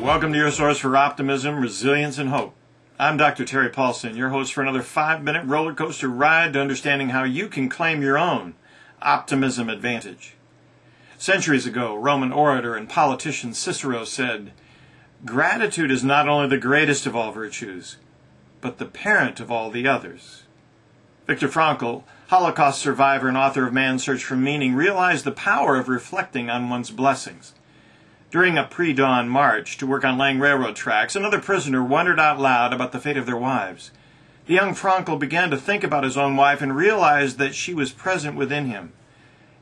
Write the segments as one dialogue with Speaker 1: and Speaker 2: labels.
Speaker 1: Welcome to your source for optimism, resilience, and hope. I'm Dr. Terry Paulson, your host for another 5-minute roller coaster ride to understanding how you can claim your own optimism advantage. Centuries ago, Roman orator and politician Cicero said, "Gratitude is not only the greatest of all virtues, but the parent of all the others." Viktor Frankl, Holocaust survivor and author of Man's Search for Meaning, realized the power of reflecting on one's blessings. During a pre-dawn march to work on laying railroad tracks, another prisoner wondered out loud about the fate of their wives. The young Frankl began to think about his own wife and realized that she was present within him.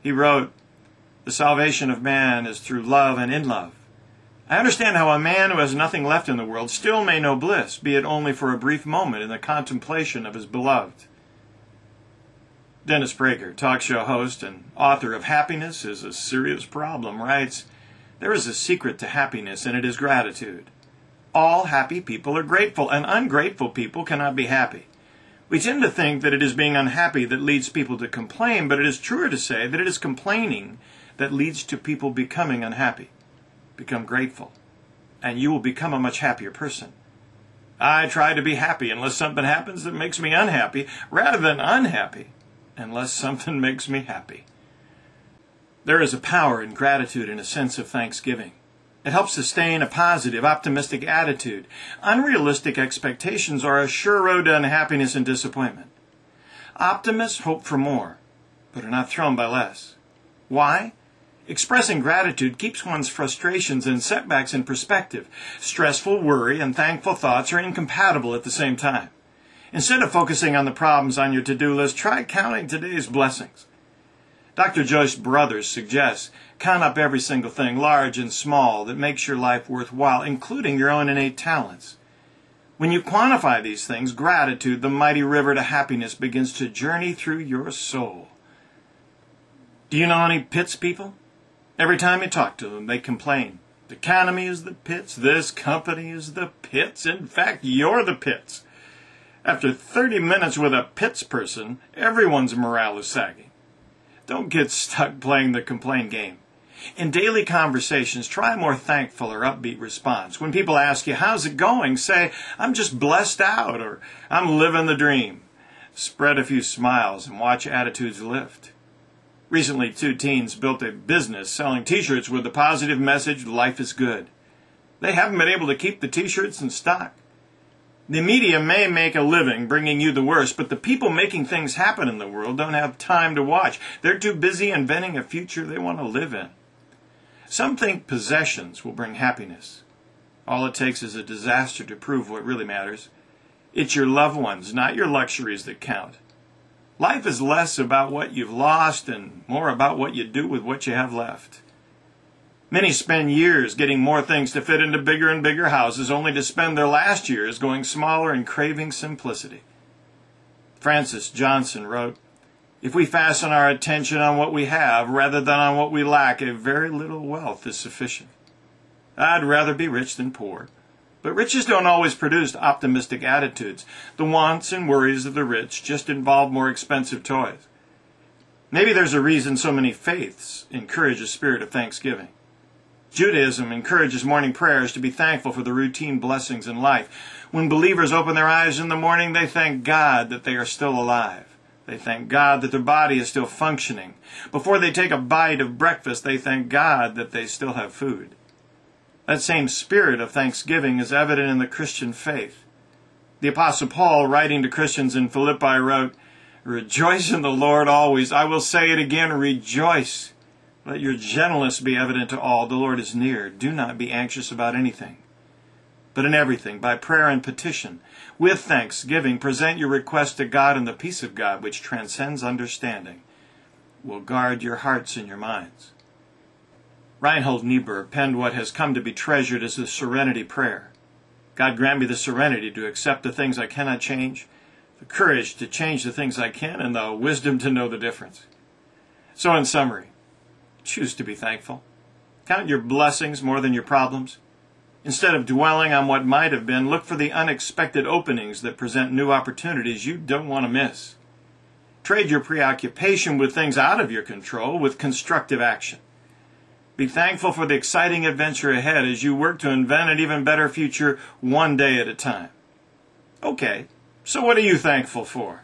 Speaker 1: He wrote, "The salvation of man is through love and in love. I understand how a man who has nothing left in the world still may know bliss, be it only for a brief moment in the contemplation of his beloved." Dennis Prager, talk show host and author of Happiness is a Serious Problem, writes, "There is a secret to happiness, and it is gratitude. All happy people are grateful, and ungrateful people cannot be happy. We tend to think that it is being unhappy that leads people to complain, but it is truer to say that it is complaining that leads to people becoming unhappy. Become grateful, and you will become a much happier person. I try to be happy unless something happens that makes me unhappy, rather than unhappy unless something makes me happy." There is a power in gratitude and a sense of thanksgiving. It helps sustain a positive, optimistic attitude. Unrealistic expectations are a sure road to unhappiness and disappointment. Optimists hope for more, but are not thrown by less. Why? Expressing gratitude keeps one's frustrations and setbacks in perspective. Stressful worry and thankful thoughts are incompatible at the same time. Instead of focusing on the problems on your to-do list, try counting today's blessings. Dr. Joyce Brothers suggests, count up every single thing, large and small, that makes your life worthwhile, including your own innate talents. When you quantify these things, gratitude, the mighty river to happiness, begins to journey through your soul. Do you know any pits people? Every time you talk to them, they complain. The economy is the pits, this company is the pits, in fact, you're the pits. After 30 minutes with a pits person, everyone's morale is sagging. Don't get stuck playing the complaint game. In daily conversations, try a more thankful or upbeat response. When people ask you, "How's it going?" say, "I'm just blessed out," or "I'm living the dream." Spread a few smiles and watch attitudes lift. Recently, 2 teens built a business selling t-shirts with the positive message, "Life is good." They haven't been able to keep the t-shirts in stock. The media may make a living bringing you the worst, but the people making things happen in the world don't have time to watch. They're too busy inventing a future they want to live in. Some think possessions will bring happiness. All it takes is a disaster to prove what really matters. It's your loved ones, not your luxuries, that count. Life is less about what you've lost and more about what you do with what you have left. Many spend years getting more things to fit into bigger and bigger houses, only to spend their last years going smaller and craving simplicity. Francis Johnson wrote, "If we fasten our attention on what we have rather than on what we lack, a very little wealth is sufficient. I'd rather be rich than poor." But riches don't always produce optimistic attitudes. The wants and worries of the rich just involve more expensive toys. Maybe there's a reason so many faiths encourage a spirit of thanksgiving. Judaism encourages morning prayers to be thankful for the routine blessings in life. When believers open their eyes in the morning, they thank God that they are still alive. They thank God that their body is still functioning. Before they take a bite of breakfast, they thank God that they still have food. That same spirit of thanksgiving is evident in the Christian faith. The Apostle Paul, writing to Christians in Philippi, wrote, "Rejoice in the Lord always. I will say it again, rejoice. Let your gentleness be evident to all. The Lord is near. Do not be anxious about anything, but in everything, by prayer and petition, with thanksgiving, present your requests to God, and the peace of God, which transcends understanding, will guard your hearts and your minds." Reinhold Niebuhr penned what has come to be treasured as the serenity prayer. God, grant me the serenity to accept the things I cannot change, the courage to change the things I can, and the wisdom to know the difference. So in summary, choose to be thankful. Count your blessings more than your problems. Instead of dwelling on what might have been, look for the unexpected openings that present new opportunities you don't want to miss. Trade your preoccupation with things out of your control with constructive action. Be thankful for the exciting adventure ahead as you work to invent an even better future one day at a time. Okay, so what are you thankful for?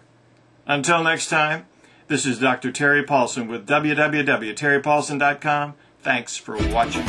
Speaker 1: Until next time, this is Dr. Terry Paulson with www.terrypaulson.com. Thanks for watching.